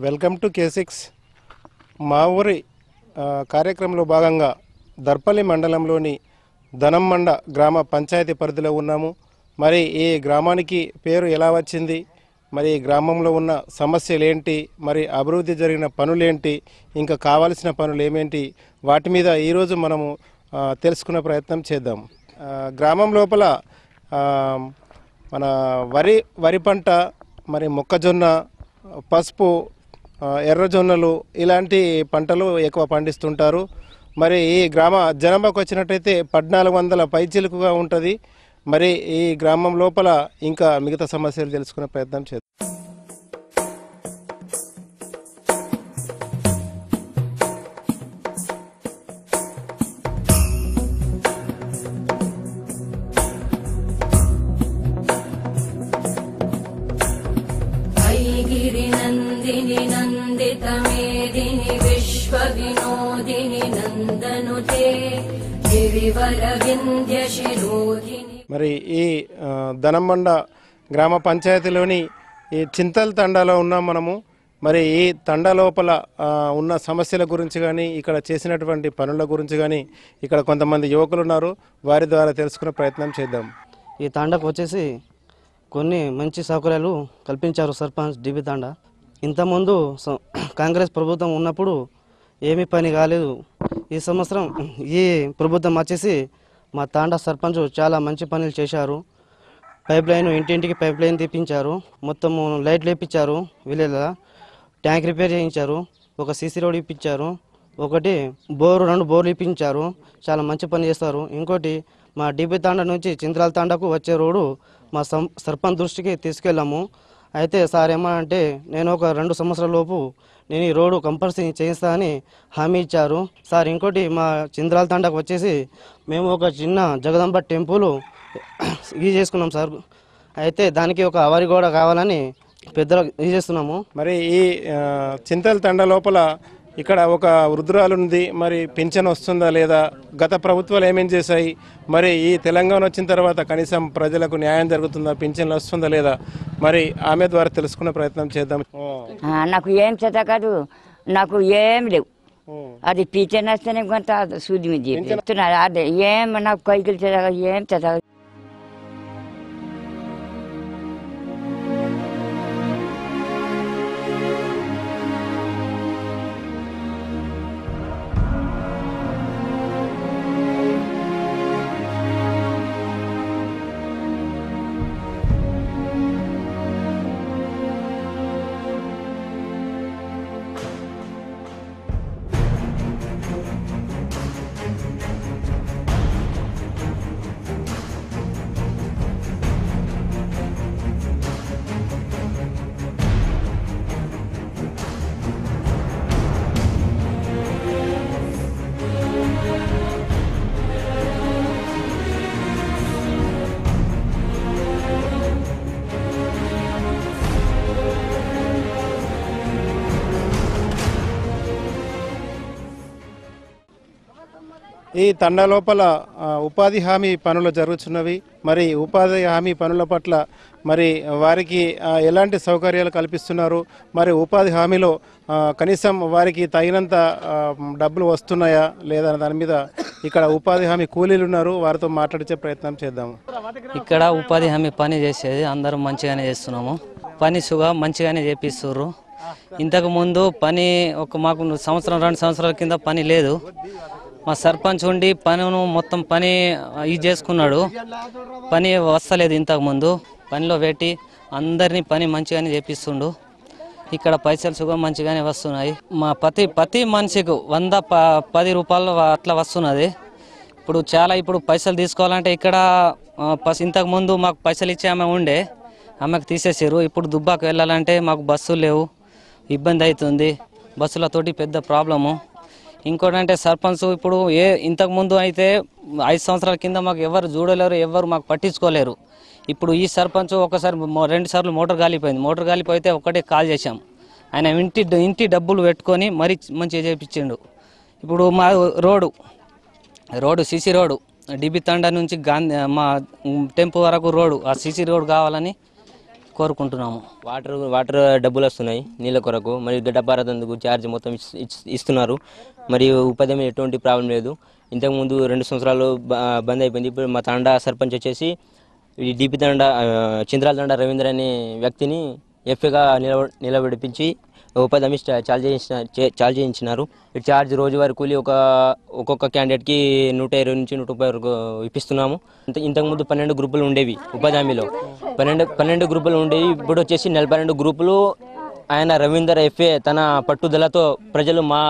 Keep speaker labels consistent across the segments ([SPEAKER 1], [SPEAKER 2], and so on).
[SPEAKER 1] Welcome to K6 మా ఊరి కార్యక్రమంలో భాగంగా దర్పల్లి మండలంలోని దనంమండ గ్రామ పంచాయతీ పరిధిలో ఉన్నాము. మరి ఈ గ్రామానికి పేరు ఎలా వచ్చింది, మరి గ్రామంలో ఉన్న సమస్యలు ఏంటి, మరి అభివృద్ధి జరిగిన పనులేంటి, ఇంకా కావాల్సిన పనులు ఏమేంటి, వాటి మీద ఈరోజు మనము తెలుసుకునే ప్రయత్నం చేద్దాం. గ్రామం లోపల మన వరి పంట, మరి మొక్కజొన్న, పసుపు, ఎర్రజొన్నలు ఇలాంటి పంటలు ఎక్కువ పండిస్తుంటారు. మరి ఈ గ్రామ జనాభాకు వచ్చినట్టయితే 1400 పైచిలుకుగా ఉంటుంది. మరి ఈ గ్రామం లోపల ఇంకా మిగతా సమస్యలు తెలుసుకునే ప్రయత్నం చేద్దాం. మరి ఈ దనంమండ గ్రామ పంచాయతీలోని ఈ చింతల్ తండాలో ఉన్నాం మనము. మరి ఈ తండా లోపల ఉన్న సమస్యల గురించి కానీ, ఇక్కడ చేసినటువంటి పనుల గురించి కానీ ఇక్కడ కొంతమంది యువకులు ఉన్నారు, వారి ద్వారా తెలుసుకునే ప్రయత్నం చేద్దాం.
[SPEAKER 2] ఈ తండాకు వచ్చేసి కొన్ని మంచి సౌకర్యాలు కల్పించారు సర్పంచ్ డిబి తండా. ఇంతకుముందు కాంగ్రెస్ ప్రభుత్వం ఉన్నప్పుడు ఏమీ పని కాలేదు. ఈ సంవత్సరం ఈ ప్రభుత్వం వచ్చేసి మా తాండా సర్పంచ్ చాలా మంచి పనులు చేశారు. పైప్ లైన్, ఇంటింటికి పైప్ లైన్ తెప్పించారు, మొత్తము లైట్లు వేయించారు, విలేజ్లో ట్యాంక్ రిపేర్ చేయించారు, ఒక సీసీ రోడ్ ఇప్పించారు, ఒకటి రెండు బోర్లు ఇప్పించారు. చాలా మంచి పని చేస్తారు. ఇంకోటి మా డిబి తాండా నుంచి చింతరాల తాండాకు వచ్చే రోడ్డు మా సర్పంచ్ దృష్టికి తీసుకెళ్ళాము. అయితే సార్ ఏమనంటే నేను ఒక 2 సంవత్సరాల లోపు నేను ఈ రోడ్డు కంపల్సరీ చేయిస్తా అని హామీ ఇచ్చారు సార్. ఇంకోటి మా చింద్రాల తండాకు వచ్చేసి మేము ఒక చిన్న జగదంబ టెంపుల్ ఇది చేసుకున్నాం సార్. అయితే దానికి ఒక అవరి గోడ కావాలని పెద్దలు ఇది చేస్తున్నాము.
[SPEAKER 1] మరి ఈ చింతల తండా లోపల ఇక్కడ ఒక వృద్ధురాలు ఉంది. మరి పింఛన్ వస్తుందా లేదా, గత ప్రభుత్వాలు ఏమేం చేశాయి, మరి ఈ తెలంగాణ వచ్చిన తర్వాత కనీసం ప్రజలకు న్యాయం జరుగుతుందా, పింఛన్లు వస్తుందా లేదా, మరి ఆమె ద్వారా తెలుసుకునే ప్రయత్నం చేద్దాం.
[SPEAKER 3] నాకు ఏం చేత కాదు, నాకు ఏం లేవు. అది పింఛన్ వస్తేనే కొంత సూది మీద చెప్తున్నారు. అదే ఏం నాకు కైకిలు చేత ఏం చేత.
[SPEAKER 1] ఈ తండా లోపల ఉపాధి హామీ పనులు జరుగుతున్నవి. మరి ఉపాధి హామీ పనుల పట్ల మరి వారికి ఎలాంటి సౌకర్యాలు కల్పిస్తున్నారు, మరి ఉపాధి హామీలో కనీసం వారికి తగినంత డబ్బులు వస్తున్నాయా లేదా దాని మీద ఇక్కడ ఉపాధి హామీ కూలీలు ఉన్నారు, వారితో మాట్లాడించే ప్రయత్నం చేద్దాము.
[SPEAKER 4] ఇక్కడ ఉపాధి హామీ పని చేసేది అందరం మంచిగానే చేస్తున్నాము. పని సుగా మంచిగానే చేపిస్తుర్రు. ఇంతకు ముందు పని మాకు 1-2 సంవత్సరాల కింద పని లేదు. మా సర్పంచ్ ఉండి పనును మొత్తం పని ఇది చేసుకున్నాడు. పని వస్తలేదు. ఇంతకుముందు పనిలో పెట్టి అందరినీ పని మంచిగానే చేపిస్తుండు. ఇక్కడ పైసలు సుగా మంచిగానే వస్తున్నాయి. మా ప్రతి మనిషికి 110 రూపాయలు అట్లా వస్తున్నది. ఇప్పుడు పైసలు తీసుకోవాలంటే ఇక్కడ ఇంతకుముందు మాకు పైసలు ఇచ్చే ఆమె ఉండే, ఆమెకు తీసేసారు. ఇప్పుడు దుబ్బాకు వెళ్ళాలంటే మాకు బస్సులు లేవు, ఇబ్బంది అవుతుంది. బస్సులతోటి పెద్ద ప్రాబ్లము. ఇంకోటంటే సర్పంచ్ ఇప్పుడు ఇంతకుముందు అయితే 5 సంవత్సరాల కింద మాకు ఎవరు చూడలేరు, ఎవరు మాకు పట్టించుకోలేరు. ఇప్పుడు ఈ సర్పంచ్ ఒకసారి 2 సార్లు మోటార్ గాలిపోయింది. మోటార్ గాలిపోతే ఒకటే కాల్ చేశాం. ఆయన ఇంటి డబ్బులు పెట్టుకొని మరీ మంచిగా చేయించిండు. ఇప్పుడు మా రోడ్డు సీసీ రోడ్డు డిబి తండా నుంచి మా టెంపు వరకు రోడ్డు, ఆ సీసీ రోడ్డు కావాలని కోరుకుంటున్నాము.
[SPEAKER 5] వాటర్ డబ్బులు వస్తున్నాయి నీళ్ళ కొరకు, మరి గడ్డపారదందుకు ఛార్జ్ మొత్తం ఇస్తున్నారు. మరియు ఉపాధి మీద ఎటువంటి ప్రాబ్లం లేదు. ఇంతకుముందు 2 సంవత్సరాలు బంద్ అయిపోయింది. ఇప్పుడు మా తండా సర్పంచ్ వచ్చేసి ఈ డిపి తండా చింద్రాల తండా రవీంద్ర అనే వ్యక్తిని ఎఫ్ఏగా నిలబడిపించి ఉపాధి హామీ చార్జ్ చేయించినారు. ఛార్జ్ రోజువారీ కూలి ఒక్కొక్క క్యాండిడేట్కి 120 నుంచి 130 వరకు ఇప్పిస్తున్నాము. ఇంతకుముందు 12 గ్రూపులు ఉండేవి ఉపాధి హామీలో, 12 గ్రూపులు ఉండేవి. ఇప్పుడు వచ్చేసి 42 గ్రూపులు. ఆయన రవీందర్ ఎఫ్ఏ తన పట్టుదలతో ప్రజలు మా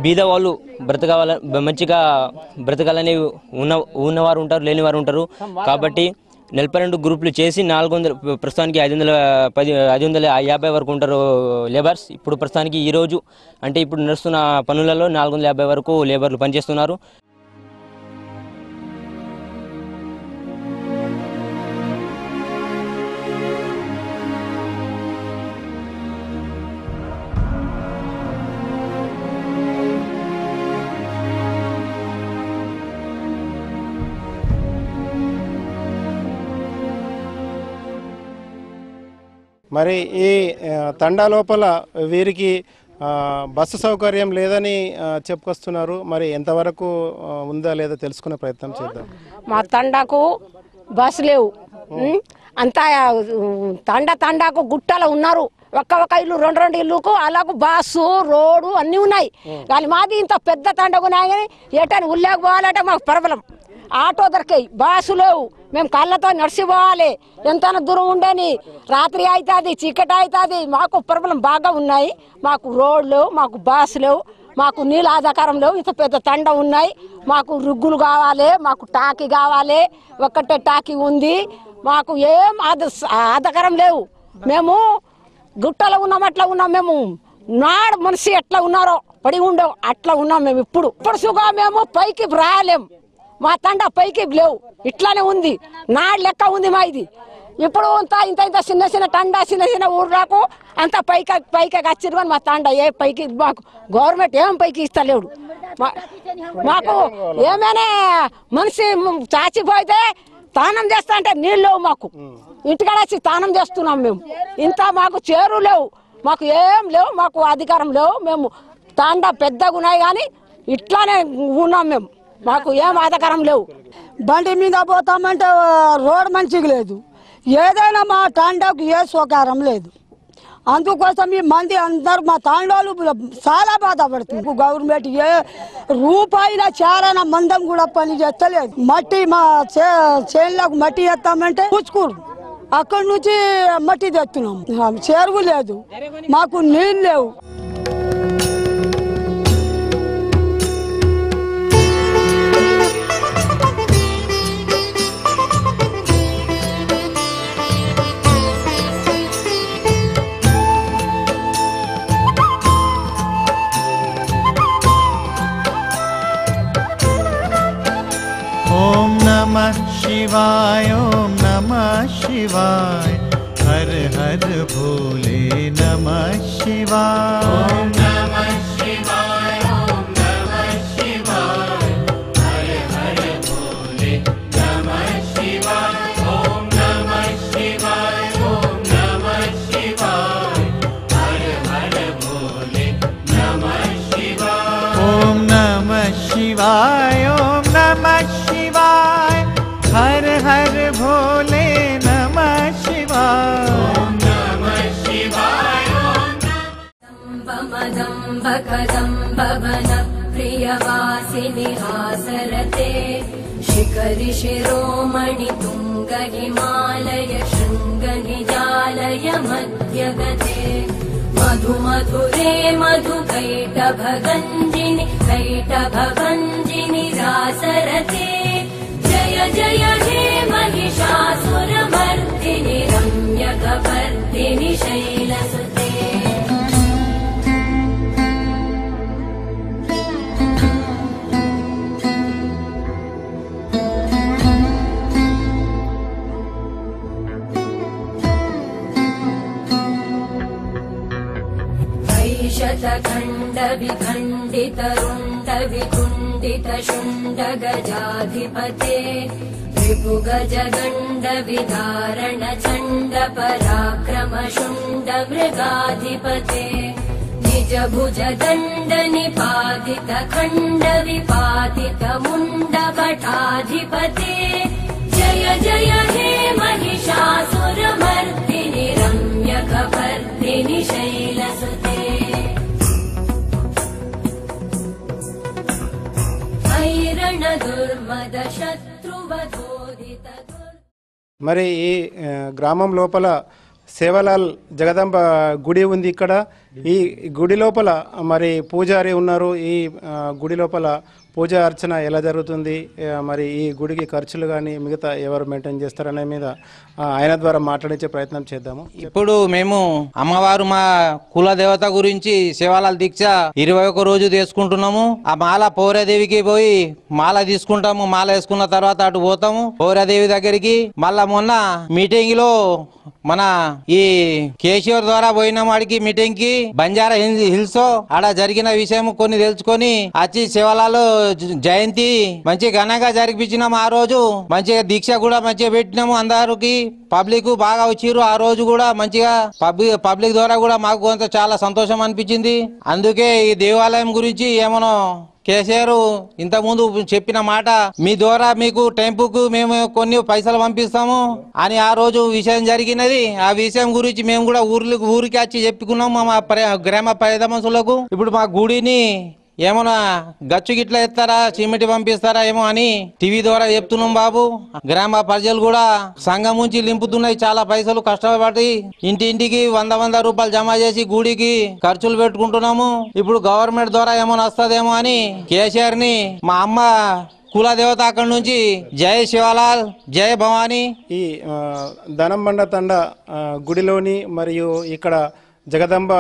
[SPEAKER 5] బీద వాళ్ళు మంచిగా బ్రతకాలని ఉన్నవారు ఉంటారు, లేనివారు ఉంటారు. కాబట్టి 42 గ్రూపులు చేసి 400 ప్రస్తుతానికి 550 వరకు ఉంటారు లేబర్స్. ఇప్పుడు ప్రస్తుతానికి ఈరోజు అంటే ఇప్పుడు నడుస్తున్న పనులలో 450 వరకు లేబర్లు పనిచేస్తున్నారు.
[SPEAKER 1] మరి ఈ తండా లోపల వీరికి బస్సు సౌకర్యం లేదని చెప్పుకొస్తున్నారు. మరి ఎంతవరకు ఉందా లేదా తెలుసుకునే ప్రయత్నం చేద్దాం.
[SPEAKER 6] మా తండాకు బస్సు లేవు. అంతా తండాకు గుట్టలో ఉన్నారు. ఒక్క ఇల్లు 2 ఇల్లుకు అలాగూ బస్సు రోడ్డు అన్నీ ఉన్నాయి. కానీ మాది ఇంత పెద్ద తండకు ఉన్నాయి. ఏటని ఉల్లేకు పోవాలంటే మాకు ప్రాబ్లం. ఆటో దొరికాయి, బస్సు లేవు. మేము కళ్ళతో నడిచిపోవాలి. ఎంత దూరం ఉండని, రాత్రి అవుతుంది, చీకటి అవుతుంది. మాకు ప్రాబ్లం బాగా ఉన్నాయి. మాకు రోడ్లు లేవు, మాకు బస్సు లేవు, మాకు నీళ్ళ ఆధారం లేవు. ఇంత పెద్ద తండ ఉన్నాయి. మాకు రుగ్గులు కావాలి, మాకు టాకీ కావాలి. ఒక్కటే టాకీ ఉంది. మాకు ఏం ఆధారం లేవు. మేము గుట్టలో ఉన్నాం, అట్లా ఉన్నాం. మేము నాడు మనిషి ఎట్లా ఉన్నారో పడి ఉండవు అట్లా ఉన్నాం మేము. ఇప్పుడు సుగా మేము పైకి రాలేం. మా తండ పైకి లేవు, ఇట్లానే ఉంది. నాడు లెక్క ఉంది మా ఇది. ఇప్పుడు ఇంత చిన్న తండ, చిన్న ఊర్లకు అంత పైకి వచ్చిరు. కానీ మా తండ ఏ పైకి మాకు గవర్నమెంట్ ఏం పైకి ఇస్తలేడు. మాకు ఏమైనా మనిషి చాచిపోతే తానం చేస్తా అంటే నీళ్ళు లేవు. మాకు ఇంటికాడ వచ్చి తానం చేస్తున్నాం మేము. ఇంత మాకు చేరు లేవు, మాకు ఏం లేవు, మాకు అధికారం లేవు. మేము తండ పెద్దగా ఉన్నాయి కానీ ఇట్లానే ఉన్నాం మేము. మాకు ఏం అధికారం లేవు.
[SPEAKER 7] బండి మీద పోతామంటే రోడ్ మంచిగా లేదు. ఏదైనా మా తాండాకు ఏ సౌకర్యం లేదు. అందుకోసం ఈ మంది అందరు మా తాండాలు చాలా బాధపడుతుంది. గవర్నమెంట్ ఏ రూపాయిల చారణ మందం కూడా పని చేస్తలేదు. మట్టి మా చేనులకు మట్టి ఎత్తామంటే పుచ్చుకూరు, అక్కడి నుంచి మట్టి తెస్తున్నాం. చెరువు లేదు, మాకు నీళ్ళు లేవు.
[SPEAKER 8] ओम नमः शिवाय, ओम नमः शिवाय, हर हर भोले नमः शिवाय. ओम नमः शिवाय, ओम नमः शिवाय, हर हर भोले नमः शिवाय. ओम नमः शिवाय, ओम नमः शिवाय, हर हर भोले नमः शिवाय. ओम नमः शिवाय, ओम नमः शिवाय, हर हर भोले नमः शिवाय. ओम नमः शिवाय, ओम
[SPEAKER 9] जम्बकजम्बभन प्रियवासिनि हासरते शिखरि शिरोमणि तुङ्ग हिमालय शृङ्ग निजालय मध्यगते मधु मधुरे मधु कैटभगञ्जिनि रासरते जय जय हे महिषासुरमर्दिनि रम्यकपर्दिनि शैलसुते. शतखण्ड विखण्डित रुण्ड विकुण्डित शुण्ड गजाधिपते रिपुगजगण्ड विदारण चण्ड पराक्रम शुण्ड मृगाधिपते निज भुज दण्ड निपातित खण्ड विपातित मुण्ड भटाधिपते जय जय हे महिषासुरमर्दिनि रम्यकपर्दिनि शैलसुते ऐरण दुर्मद शत्रुवधोदित
[SPEAKER 1] మరి ఈ గ్రామం లోపల సేవలాల్ జగదంబ గుడి ఉంది. ఇక్కడ ఈ గుడి లోపల మరి పూజారి ఉన్నారు. ఈ గుడి లోపల పూజ అర్చన ఎలా జరుగుతుంది, మరి ఈ గుడికి ఖర్చులు కానీ మిగతా ఎవరు మెయింటైన్ చేస్తారనే మీద ఆయన ద్వారా మాట్లాడించే ప్రయత్నం చేద్దాము.
[SPEAKER 10] ఇప్పుడు మేము అమ్మవారు మా కుల దేవత గురించి సేవాలాల్ దీక్ష 21 రోజు తీసుకుంటున్నాము. ఆ మాల పౌరాదేవికి పోయి మాల తీసుకుంటాము. మాల వేసుకున్న తర్వాత అటు పోతాము పౌరాదేవి దగ్గరికి. మళ్ళా మొన్న మీటింగ్ లో మన ఈ కేసీఆర్ ద్వారా పోయిన వాడికి మీటింగ్ కి బంజారా హిల్స్ ఆడ జరిగిన విషయం కొన్ని తెలుసుకొని వచ్చి సేవలాలు జయంతి మంచి ఘనంగా జరిపించినాము. ఆ రోజు మంచిగా దీక్ష కూడా మంచిగా పెట్టినాము. అందరికి పబ్లిక్ బాగా వచ్చిర్రు. ఆ రోజు కూడా మంచిగా పబ్లిక్ ద్వారా కూడా మాకు కొంత చాలా సంతోషం అనిపించింది. అందుకే ఈ దేవాలయం గురించి ఏమనో కేసీఆర్ ఇంత ముందు చెప్పిన మాట, మీ ద్వారా మీకు టెంపుకు మేము కొన్ని పైసలు పంపిస్తాము అని ఆ రోజు విషయం జరిగినది. ఆ విషయం గురించి మేము కూడా ఊరికి వచ్చి చెప్పుకున్నాము మా గ్రామ పేద మనుషులకు. ఇప్పుడు మా గుడిని ఏమన్నా గచ్చు గిట్లా ఎత్తారా, సిమెంట్ పంపిస్తారా ఏమో అని టీవీ ద్వారా చెప్తున్నాం బాబు. గ్రామ ప్రజలు కూడా సంఘం నుంచి లింపుతున్నాయి. చాలా పైసలు కష్టపడి ఇంటింటికి 100 రూపాయలు జమ చేసి గుడికి ఖర్చులు పెట్టుకుంటున్నాము. ఇప్పుడు గవర్నమెంట్ ద్వారా ఏమన్నా వస్తుందేమో అని కేసీఆర్ ని మా అమ్మ కుల దేవత అక్కడి నుంచి జై శివలాల్ జై భవానీ.
[SPEAKER 1] ఈ ధనంబండ తండ గుడిలోని మరియు ఇక్కడ జగదంబ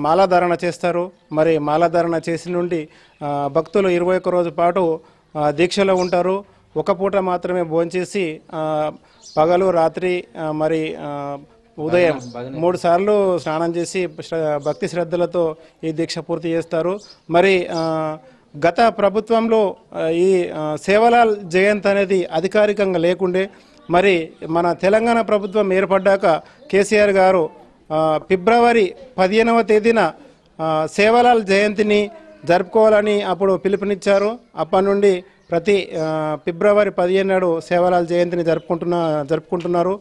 [SPEAKER 1] మాలాధారణ చేస్తారు. మరి మాలాధారణ చేసి నుండి భక్తులు 21 రోజు పాటు దీక్షలో ఉంటారు. ఒక పూట మాత్రమే భోంచేసి పగలు రాత్రి మరి ఉదయం 3 సార్లు స్నానం చేసి భక్తి శ్రద్ధలతో ఈ దీక్ష పూర్తి చేస్తారు. మరి గత ప్రభుత్వంలో ఈ సేవలాల్ జయంతి అనేది అధికారికంగా లేకుండే. మరి మన తెలంగాణ ప్రభుత్వం ఏర్పడ్డాక కేసీఆర్ గారు ఫిబ్రవరి 15వ తేదీన సేవలాల్ జయంతిని జరుపుకోవాలని అప్పుడు పిలుపునిచ్చారు. అప్పటి నుండి ప్రతి ఫిబ్రవరి 15 నాడు సేవలాల్ జయంతిని జరుపుకుంటున్నారు.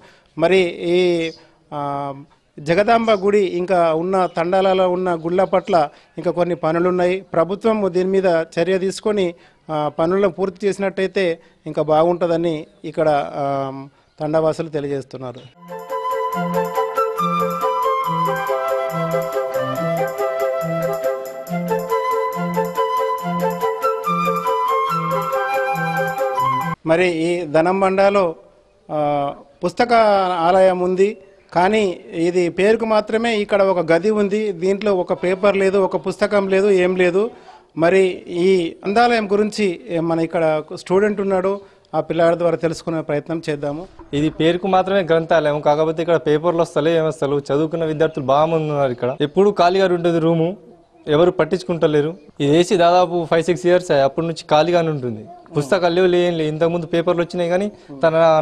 [SPEAKER 1] మరి ఈ జగదాంబ గుడి ఇంకా ఉన్న తండాలలో ఉన్న గుళ్ళ పట్ల ఇంకా కొన్ని పనులున్నాయి. ప్రభుత్వం దీని మీద చర్య తీసుకొని పనులను పూర్తి చేసినట్టయితే ఇంకా బాగుంటుందని ఇక్కడ తండావాసులు తెలియజేస్తున్నారు. మరి ఈ ధనంబండలో పుస్తక ఆలయం ఉంది. కానీ ఇది పేరుకు మాత్రమే. ఇక్కడ ఒక గది ఉంది. దీంట్లో ఒక పేపర్ లేదు, ఒక పుస్తకం లేదు, ఏం లేదు. మరి ఈ గ్రంథాలయం గురించి మన ఇక్కడ స్టూడెంట్ ఉన్నాడు, ఆ పిల్లాడి ద్వారా తెలుసుకునే ప్రయత్నం చేద్దాము.
[SPEAKER 11] ఇది పేరుకు మాత్రమే గ్రంథాలయం, కాకపోతే ఇక్కడ పేపర్లు వస్తలే ఏమొస్తలు. చదువుకున్న విద్యార్థులు బాగా మంది ఉన్నారు. ఇక్కడ ఎప్పుడు ఖాళీగా ఉంటుంది రూము, ఎవరు పట్టించుకుంటలేరు. ఇది వేసి దాదాపు 5-6 ఇయర్స్ అప్పటి నుంచి ఖాళీగానే ఉంటుంది. పుస్తకాలు ఏం లేవు. ఇంతకుముందు పేపర్లు వచ్చినాయి కానీ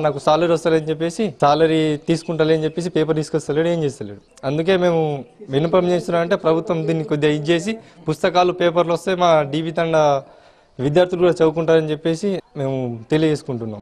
[SPEAKER 11] నాకు సాలరీ వస్తలేదని చెప్పేసి సాలరీ తీసుకుంటలేని చెప్పేసి పేపర్ తీసుకొస్తలేడు, ఏం చేస్తలేడు. అందుకే మేము విన్నపం చేస్తున్నామంటే ప్రభుత్వం దీన్ని కొద్దిగా ఇచ్చేసి పుస్తకాలు పేపర్లు వస్తే మా డీబీ తండ విద్యార్థులు కూడా చదువుకుంటారని చెప్పేసి మేము తెలియజేసుకుంటున్నాం.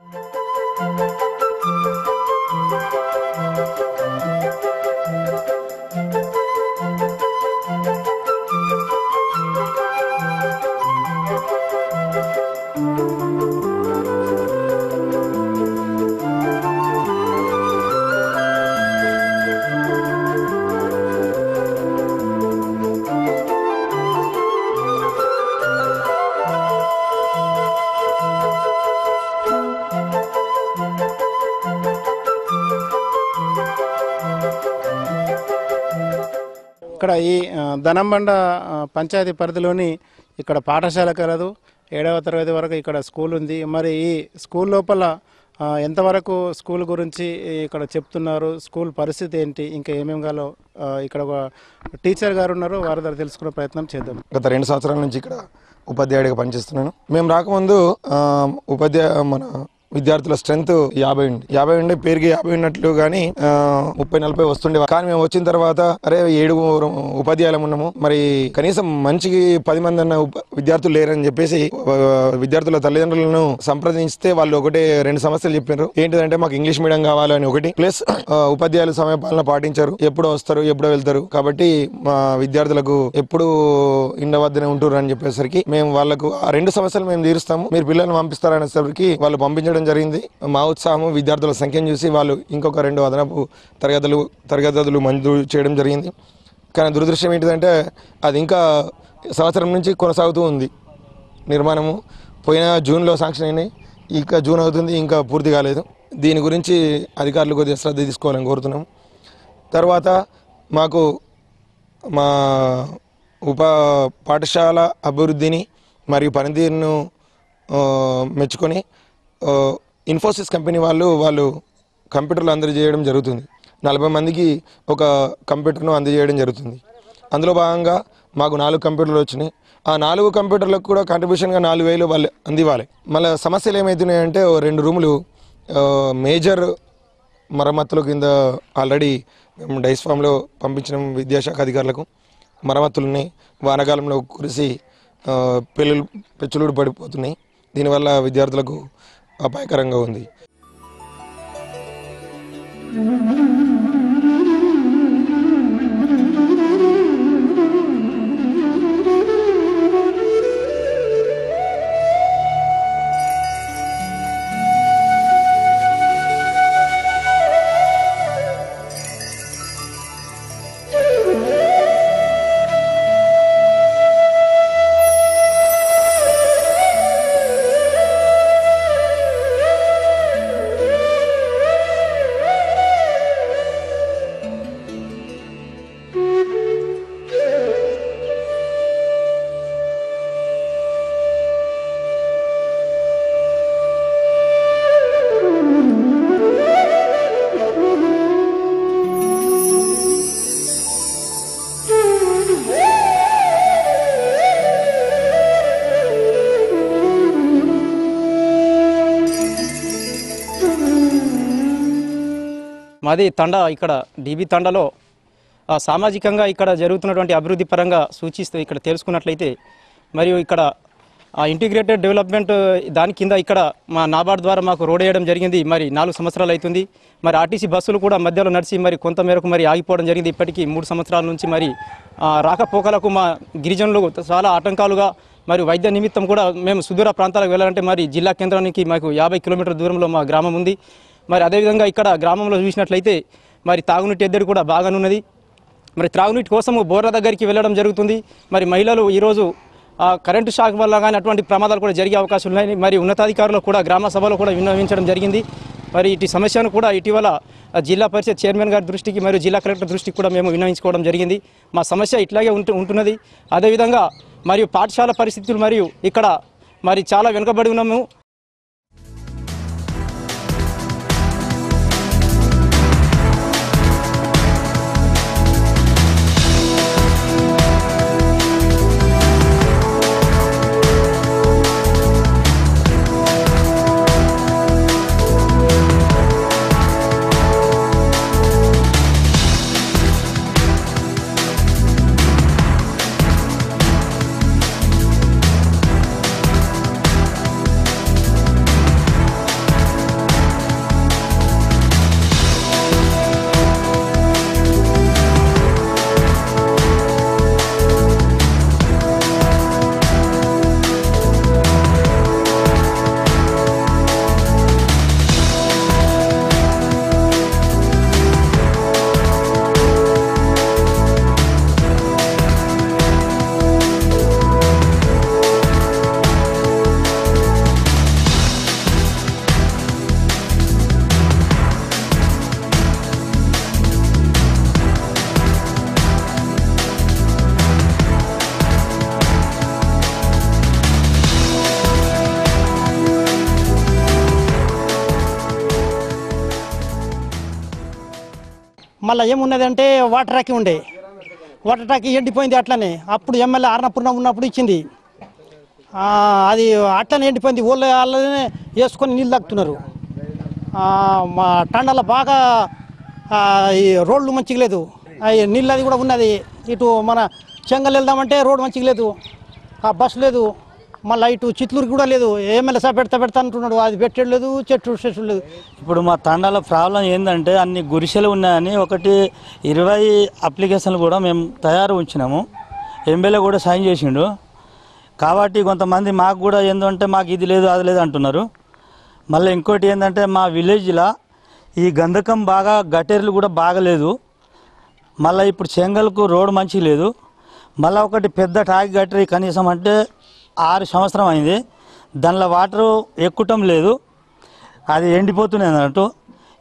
[SPEAKER 1] ఇక్కడ ఈ ధనంబండ పంచాయతీ పరిధిలోని ఇక్కడ పాఠశాల కలదు. 7వ తరగతి వరకు ఇక్కడ స్కూల్ ఉంది. మరి ఈ స్కూల్ లోపల ఎంతవరకు స్కూల్ గురించి ఇక్కడ చెప్తున్నారు, స్కూల్ పరిస్థితి ఏంటి, ఇంకా ఏమేమి కాలో ఇక్కడ ఒక టీచర్ గారు ఉన్నారు, వారి ద్వారా తెలుసుకునే ప్రయత్నం చేద్దాం.
[SPEAKER 12] గత 2 సంవత్సరాల నుంచి ఇక్కడ ఉపాధ్యాయుడిగా పనిచేస్తున్నాను. మేము రాకముందు మన విద్యార్థుల స్ట్రెంత్ 50 ఉండే పేరుకి 50 ఉన్నట్లు కానీ 30-40 వస్తుండే. కానీ మేము వచ్చిన తర్వాత అరే 7 ఉపాధ్యాయులం ఉన్నాము, మరి కనీసం మంచికి 10 మంది అన్న విద్యార్థులు లేరని చెప్పేసి విద్యార్థుల తల్లిదండ్రులను సంప్రదించితే వాళ్ళు ఒకటే 2 సమస్యలు చెప్పారు. ఏంటిదంటే మాకు ఇంగ్లీష్ మీడియం కావాలని ఒకటి, ప్లస్ ఉపాధ్యాయులు సమయపాలన పాటించారు, ఎప్పుడు వస్తారు ఎప్పుడో వెళ్తారు, కాబట్టి మా విద్యార్థులకు ఎప్పుడు ఇండవద్దనే ఉంటారు అని చెప్పేసరికి మేము వాళ్ళకు ఆ 2 సమస్యలు మేము తీరుస్తాము, మీరు పిల్లల్ని పంపిస్తారనేసరికి వాళ్ళు పంపించడం జరిగింది. మా ఉత్సాహము విద్యార్థుల సంఖ్యను చూసి వాళ్ళు ఇంకొక 2 అదనపు తరగతులు మంజూరు చేయడం జరిగింది. కానీ దురదృష్టం ఏంటిదంటే అది ఇంకా సంవత్సరం నుంచి కొనసాగుతూ ఉంది నిర్మాణము. పోయిన జూన్లో శాంక్షన్ అయినాయి, ఇంకా జూన్ అవుతుంది, ఇంకా పూర్తి కాలేదు. దీని గురించి అధికారులు కొద్దిగా శ్రద్ధ తీసుకోవాలని కోరుతున్నాము. తర్వాత మాకు మా పాఠశాల అభివృద్ధిని మరియు పనితీరును మెచ్చుకొని ఇన్ఫోసిస్ కంపెనీ వాళ్ళు కంప్యూటర్లు అందజేయడం జరుగుతుంది. 40 మందికి ఒక కంప్యూటర్ను అందజేయడం జరుగుతుంది. అందులో భాగంగా మాకు 4 కంప్యూటర్లు వచ్చినాయి. ఆ 4 కంప్యూటర్లకు కూడా కాంట్రిబ్యూషన్గా 4,000 వాళ్ళు అందివ్వాలి. మళ్ళీ సమస్యలు ఏమవుతున్నాయంటే 2 రూములు మేజర్ మరమ్మతుల కింద ఆల్రెడీ మేము డైస్ ఫామ్లో పంపించిన విద్యాశాఖ అధికారులకు మరమ్మతులున్నాయి. వానాకాలంలో కురిసి పెచ్చులుడు పడిపోతున్నాయి. దీనివల్ల విద్యార్థులకు అపాయకరంగా ఉంది.
[SPEAKER 13] మాది తండా, ఇక్కడ డీబీ తండాలో సామాజికంగా ఇక్కడ జరుగుతున్నటువంటి అభివృద్ధి పరంగా సూచిస్తూ ఇక్కడ తెలుసుకున్నట్లయితే, మరియు ఇక్కడ ఇంటిగ్రేటెడ్ డెవలప్మెంట్ దాని కింద ఇక్కడ మా నాబార్డ్ ద్వారా మాకు రోడ్ వేయడం జరిగింది. మరి 4 సంవత్సరాలు అవుతుంది. మరి ఆర్టీసీ బస్సులు కూడా మధ్యలో నడిచి మరి కొంత మేరకు మరి ఆగిపోవడం జరిగింది. ఇప్పటికీ 3 సంవత్సరాల నుంచి మరి రాకపోకలకు మా గిరిజనులు చాలా ఆటంకాలుగా, మరి వైద్య నిమిత్తం కూడా మేము సుదూర ప్రాంతాలకు వెళ్ళాలంటే మరి జిల్లా కేంద్రానికి మాకు 50 కిలోమీటర్ల దూరంలో మా గ్రామం ఉంది. మరి అదేవిధంగా ఇక్కడ గ్రామంలో చూసినట్లయితే మరి తాగునీటి ఎద్దడి కూడా బాగానున్నది. మరి త్రాగునీటి కోసము బోర్ల దగ్గరికి వెళ్ళడం జరుగుతుంది. మరి మహిళలు ఈరోజు కరెంటు షాక్ వల్ల కానీ అటువంటి ప్రమాదాలు కూడా జరిగే అవకాశం ఉన్నాయి. మరి ఉన్నతాధికారులు కూడా గ్రామ సభలో కూడా విన్నవించడం జరిగింది. మరి ఇటు సమస్యను కూడా ఇటీవల జిల్లా పరిషత్ చైర్మన్ గారి దృష్టికి మరియు జిల్లా కలెక్టర్ దృష్టికి కూడా మేము విన్నవించుకోవడం జరిగింది. మా సమస్య ఇట్లాగే ఉంటున్నది. అదేవిధంగా మరియు పాఠశాల పరిస్థితులు మరియు ఇక్కడ మరి చాలా వెనుకబడి ఉన్నాము.
[SPEAKER 14] మళ్ళీ ఏమున్నదంటే వాటర్ ట్యాక్ వాటర్ ట్యాక్ ఎండిపోయింది. అట్లనే అప్పుడు ఎమ్మెల్యే ఆర్నపూర్ణ ఉన్నప్పుడు ఇచ్చింది. అది అట్లనే ఎండిపోయింది. వాళ్ళనే వేసుకొని నీళ్ళు తాగుతున్నారు. మా తండాల బాగా ఈ రోడ్లు మంచిగా లేదు. నీళ్ళు అది కూడా ఉన్నది. ఇటు మన చెంగల్ వెళ్దామంటే రోడ్ మంచిగా లేదు, బస్సు లేదు. మళ్ళీ ఇటు చిత్తూరుకి కూడా లేదు. ఎమ్మెల్యే సార్ పెడతా అంటున్నాడు, అది పెట్టలేదు, చెట్టు లేదు.
[SPEAKER 15] ఇప్పుడు మా తండాల ప్రాబ్లం ఏంటంటే అన్ని గురిసెలు ఉన్నాయని 20 అప్లికేషన్లు కూడా మేము తయారు ఉంచినాము. ఎమ్మెల్యే కూడా సైన్ చేసిండు. కాబట్టి కొంతమంది మాకు కూడా ఏంటంటే మాకు ఇది లేదు అది లేదు అంటున్నారు. మళ్ళీ ఇంకోటి ఏంటంటే మా విలేజ్లో ఈ గంధకం బాగా గటేర్లు కూడా బాగలేదు. మళ్ళీ ఇప్పుడు చెంగల్కు రోడ్ మంచి లేదు. మళ్ళీ ఒకటి పెద్ద టాకి గటరీ కనీసం అంటే 6 సంవత్సరం అయింది. దానిలో వాటరు ఎక్కువటం లేదు, అది ఎండిపోతున్నాయి అన్నట్టు.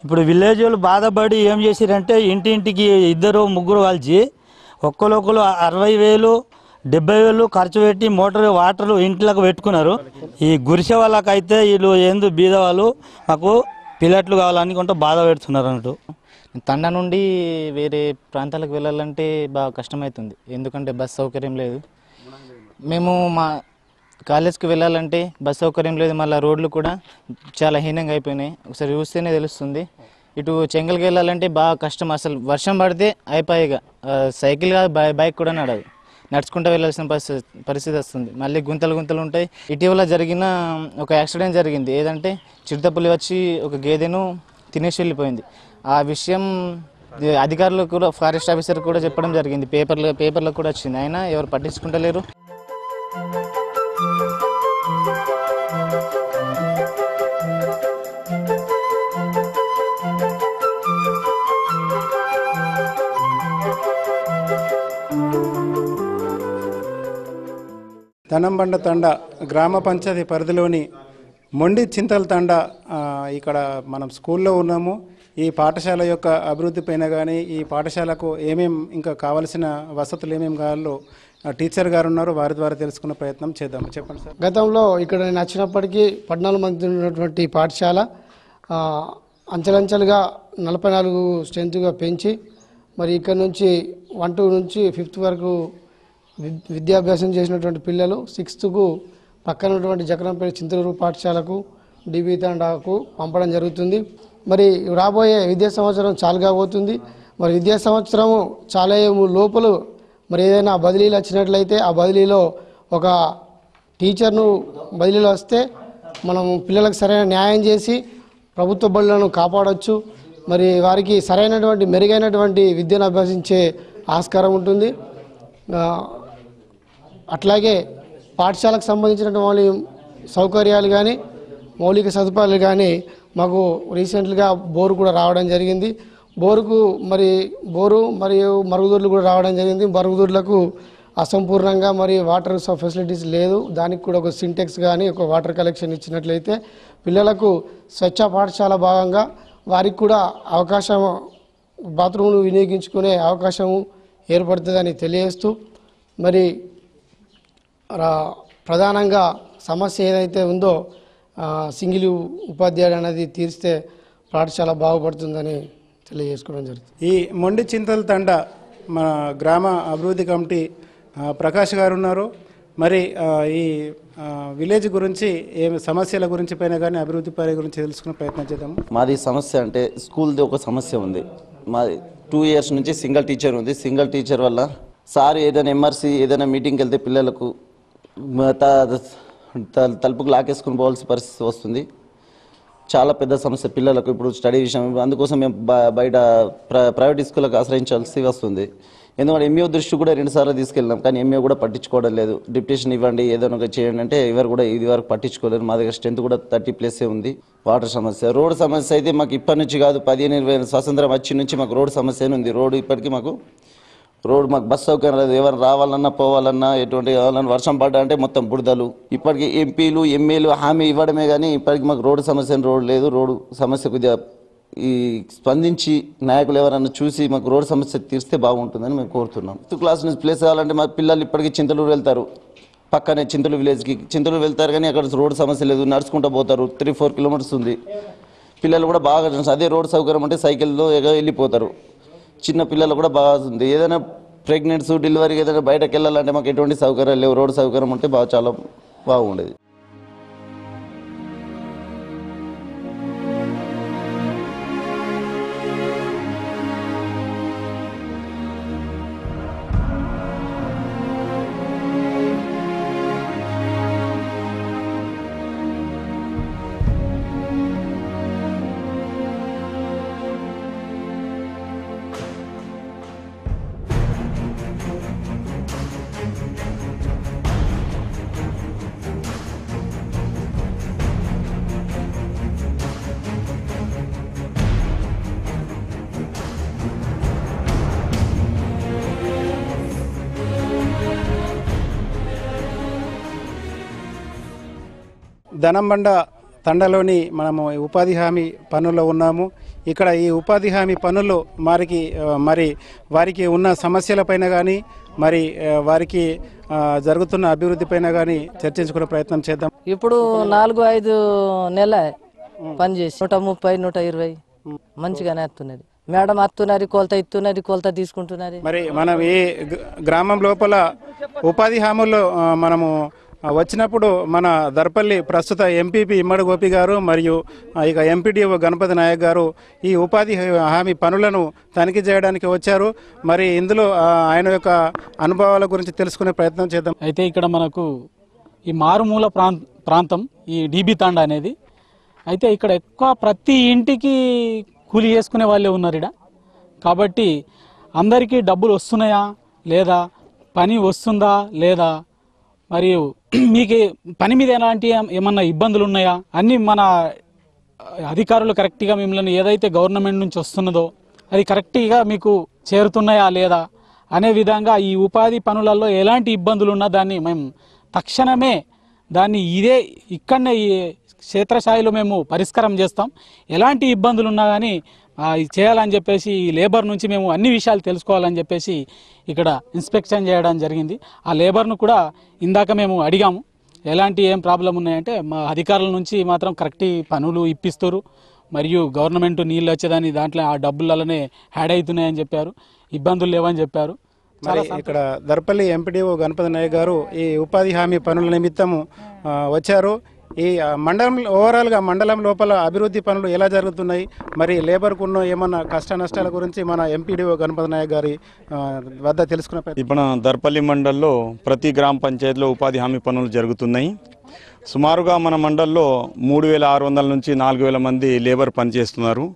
[SPEAKER 15] ఇప్పుడు విలేజ్ వాళ్ళు బాధపడి ఏం చేసిరంటే ఇంటింటికి 2-3 కలిసి ఒక్కరు 60,000 70,000 ఖర్చు పెట్టి మోటార్ వాటర్లు ఇంట్లోకి పెట్టుకున్నారు. ఈ గురిసె వాళ్ళకైతే వీళ్ళు ఏందో బీద వాళ్ళు మాకు పిల్లట్లు కావాలని కొంత బాధ పెడుతున్నారు అన్నట్టు.
[SPEAKER 16] తండా నుండి వేరే ప్రాంతాలకు వెళ్ళాలంటే బాగా కష్టమవుతుంది, ఎందుకంటే బస్ సౌకర్యం లేదు. మేము మా కాలేజ్కి వెళ్ళాలంటే బస్ సౌకర్యం లేదు, మళ్ళీ రోడ్లు కూడా చాలా హీనంగా అయిపోయినాయి. ఒకసారి చూస్తేనే తెలుస్తుంది. ఇటు చెంగల్కి వెళ్ళాలంటే బాగా కష్టం. అసలు వర్షం పడితే అయిపోయిగా సైకిల్ కాదు బైక్ కూడా నడదు, నడుచుకుంటూ వెళ్ళాల్సిన పరిస్థితి వస్తుంది. మళ్ళీ గుంతలు ఉంటాయి. ఇటీవల జరిగిన ఒక యాక్సిడెంట్ జరిగింది. ఏదంటే చిరుతపులి వచ్చి ఒక గేదెను తినేసి వెళ్ళిపోయింది. ఆ విషయం అధికారులు కూడా ఫారెస్ట్ ఆఫీసర్ కూడా చెప్పడం జరిగింది, పేపర్లో కూడా వచ్చింది. అయినా ఎవరు పట్టించుకుంటలేరు.
[SPEAKER 1] ధనంబండ తండా గ్రామ పంచాయతీ పరిధిలోని మొండి చింతల తండా, ఇక్కడ మనం స్కూల్లో ఉన్నాము. ఈ పాఠశాల యొక్క అభివృద్ధి పైన కానీ ఈ పాఠశాలకు ఇంకా కావలసిన వసతులు ఏమేమి కావాలో టీచర్ గారు ఉన్నారు, వారి ద్వారా తెలుసుకునే ప్రయత్నం చేద్దాం. చెప్పండి సార్.
[SPEAKER 17] గతంలో ఇక్కడ నేను వచ్చినప్పటికీ 14 మంది ఉన్నటువంటి పాఠశాల అంచెలంచెలుగా 44 స్ట్రెంత్గా పెంచి మరి ఇక్కడ నుంచి 1 నుంచి 5th వరకు విద్యాభ్యాసం చేసినటువంటి పిల్లలు 6th పక్కన ఉన్నటువంటి జకరంపేట చింతలూరు పాఠశాలకు డిబి తండాకు పంపడం జరుగుతుంది. మరి రాబోయే విద్యా సంవత్సరం చాలు కాబోతుంది. మరి విద్యా సంవత్సరము చాలా లోపల మరి ఏదైనా బదిలీలు వచ్చినట్లయితే ఆ బదిలీలో ఒక టీచర్ను బదిలీలో వస్తే మనం పిల్లలకు సరైన న్యాయం చేసి ప్రభుత్వ బడులను కాపాడవచ్చు. మరి వారికి సరైనటువంటి మెరుగైనటువంటి విద్యను అభ్యసించే ఆస్కారం ఉంటుంది. అట్లాగే పాఠశాలకు సంబంధించినటువంటి సౌకర్యాలు కానీ మౌలిక సదుపాయాలు కానీ మాకు రీసెంట్గా బోరు కూడా రావడం జరిగింది. బోరు మరియు మరుగుదొడ్లు కూడా రావడం జరిగింది. మరుగుదొడ్లకు అసంపూర్ణంగా మరి వాటర్ ఫెసిలిటీస్ లేదు. దానికి కూడా ఒక సింటెక్స్ కానీ ఒక వాటర్ కలెక్షన్ ఇచ్చినట్లయితే పిల్లలకు స్వచ్ఛ పాఠశాల భాగంగా వారికి కూడా అవకాశం బాత్రూమ్ను వినియోగించుకునే అవకాశం ఏర్పడుతుందని తెలియజేస్తూ మరి ప్రధానంగా సమస్య ఏదైతే ఉందో సింగిల్ ఉపాధ్యాయుడు అనేది తీరిస్తే పాఠశాల బాగుపడుతుందని తెలియజేసుకోవడం జరుగుతుంది.
[SPEAKER 1] ఈ మొండి చింతల తండ మన గ్రామ అభివృద్ధి కమిటీ ప్రకాష్ గారు ఉన్నారు. మరి ఈ విలేజ్ గురించి ఏమి సమస్యల గురించి పైన కానీ అభివృద్ధి పై గురించి తెలుసుకునే ప్రయత్నం చేద్దాము.
[SPEAKER 18] మాది సమస్య అంటే స్కూల్ది ఒక సమస్య ఉంది. మాది 2 years నుంచి సింగిల్ టీచర్ ఉంది. సింగిల్ టీచర్ వల్ల సార్ ఏదైనా ఎమర్జెన్సీ ఏదైనా మీటింగ్కి వెళ్తే పిల్లలకు తలుపుకు లాకేసుకుని పోవాల్సిన పరిస్థితి వస్తుంది. చాలా పెద్ద సమస్య పిల్లలకు ఇప్పుడు స్టడీ విషయం. అందుకోసం మేము బయట ప్రైవేట్ స్కూళ్ళకు ఆశ్రయించాల్సి వస్తుంది. ఎందుకంటే ఎంఏ దృష్టి కూడా 2 సార్లు తీసుకెళ్ళినాం, కానీ ఎంఏ కూడా పట్టించుకోవడం లేదు. డిప్యూటేషన్ ఇవ్వండి ఏదైనా ఒక చేయండి అంటే ఎవరు కూడా ఇది వరకు పట్టించుకోలేరు. మా దగ్గర స్ట్రెంత్ కూడా 30+ ఉంది. వాటర్ సమస్య, రోడ్ సమస్య అయితే మాకు ఇప్పటి నుంచి కాదు 15-20 స్వాతంత్రం వచ్చి నుంచి మాకు రోడ్ సమస్య ఉంది. రోడ్డు ఇప్పటికీ మాకు బస్ సౌకర్యం లేదు. ఎవరు రావాలన్నా పోవాలన్నా ఎటువంటి కావాలన్నా వర్షం పడ్డా అంటే మొత్తం బురదలు. ఇప్పటికీ ఎంపీలు ఎమ్మెల్యేలు హామీ ఇవ్వడమే కానీ ఇప్పటికీ మాకు రోడ్డు సమస్య లేదు. రోడ్డు సమస్య కొద్దిగా ఈ స్పందించి నాయకులు ఎవరన్నా చూసి మాకు రోడ్డు సమస్య తీరిస్తే బాగుంటుందని మేము కోరుతున్నాం. 5th క్లాస్ నుంచి ప్లేస్ కావాలంటే మా పిల్లలు ఇప్పటికీ చింతలూరు వెళ్తారు, పక్కనే చింతలూరు విలేజ్కి చింతలూరు వెళ్తారు, కానీ అక్కడ రోడ్డు సమస్య లేదు. నడుచుకుంటూ పోతారు. 3-4 kilometers ఉంది. పిల్లలు కూడా బాగా అదే రోడ్డు సౌకర్యం అంటే సైకిల్లో వెళ్ళిపోతారు. చిన్న పిల్లలు కూడా బాగా ఉంది. ఏదైనా ప్రెగ్నెంట్స్ డెలివరీ ఏదైనా బయటకు వెళ్ళాలంటే మాకు ఎటువంటి సౌకర్యాలు లేవు. రోడ్డు సౌకర్యం ఉంటే బాగా చాలా బాగుండేది.
[SPEAKER 1] ధనంబండ తండలోని మనము ఉపాధి హామీ పనుల్లో ఉన్నాము. ఇక్కడ ఈ ఉపాధి హామీ పనుల్లో మరి వారికి ఉన్న సమస్యలపైన కానీ మరి వారికి జరుగుతున్న అభివృద్ధి పైన కానీ చర్చించుకునే ప్రయత్నం చేద్దాం.
[SPEAKER 19] ఇప్పుడు 4-5 నెల పని చేసి 130, 120 మంచిగానే వస్తున్నది. మేడం వస్తున్నది, కొలత తీసుకుంటున్నది.
[SPEAKER 1] మరి మనం ఈ గ్రామం లోపల ఉపాధి హామీల్లో మనము వచ్చినప్పుడు మన దర్పల్లి ప్రస్తుత ఎంపీపీ ఇమ్మడి గోపి గారు మరియు ఇక ఎంపీడీఓ గణపతి నాయక్ గారు ఈ ఉపాధి హామీ పనులను తనిఖీ చేయడానికి వచ్చారు. మరి ఇందులో ఆయన యొక్క అనుభవాల గురించి తెలుసుకునే ప్రయత్నం చేద్దాం.
[SPEAKER 20] అయితే ఇక్కడ మనకు ఈ మారుమూల ప్రాంతం ఈ డీబీ తాండా అనేది. అయితే ఇక్కడ ఎక్కువ ప్రతి ఇంటికి కూలి చేసుకునే వాళ్ళే ఉన్నారు ఇక్కడ. కాబట్టి అందరికీ డబ్బులు వస్తున్నాయా లేదా, పని వస్తుందా లేదా, మరియు మీకు పని మీద ఎలాంటి ఏమన్నా ఇబ్బందులు ఉన్నాయా, అన్నీ మన అధికారులు కరెక్ట్గా మిమ్మల్ని ఏదైతే గవర్నమెంట్ నుంచి వస్తున్నదో అది కరెక్ట్గా మీకు చేరుతున్నాయా లేదా అనే విధంగా ఈ ఉపాధి పనులలో ఎలాంటి ఇబ్బందులు ఉన్నా దాన్ని మేము తక్షణమే ఇక్కడనే ఈ క్షేత్రస్థాయిలో మేము పరిష్కారం చేస్తాం. ఎలాంటి ఇబ్బందులు ఉన్నా కానీ చేయాలని చెప్పేసి ఈ లేబర్ నుంచి మేము అన్ని విషయాలు తెలుసుకోవాలని చెప్పేసి ఇక్కడ ఇన్స్పెక్షన్ చేయడం జరిగింది. ఆ లేబర్ను కూడా ఇందాక మేము అడిగాము ఏం ప్రాబ్లం ఉన్నాయంటే మా అధికారుల నుంచి మాత్రం కరెక్ట్ పనులు ఇప్పిస్తారు, మరియు గవర్నమెంట్ నీళ్ళు వచ్చేదాన్ని దాంట్లో ఆ డబ్బులనే యాడ్ అవుతున్నాయని చెప్పారు, ఇబ్బందులు లేవని చెప్పారు.
[SPEAKER 1] మరి ఇక్కడ దర్పల్లి ఎంపీడీఓ గణపతి నాయక్ గారు ఈ ఉపాధి హామీ పనుల నిమిత్తము వచ్చారు. ఈ మండలం ఓవరాల్గా మండలం లోపల అభివృద్ధి పనులు ఎలా జరుగుతున్నాయి, మరి లేబర్కు ఉన్న ఏమన్నా కష్ట నష్టాల గురించి మన ఎంపీడీఓ గణపతి నాయక్ గారి వద్ద తెలుసుకున్న
[SPEAKER 21] ఇప్పుడు దర్పల్లి మండల్లో ప్రతి గ్రామ పంచాయతీలో ఉపాధి హామీ పనులు జరుగుతున్నాయి. సుమారుగా మన మండల్లో 3600 నుంచి 4000 మంది లేబర్ పనిచేస్తున్నారు.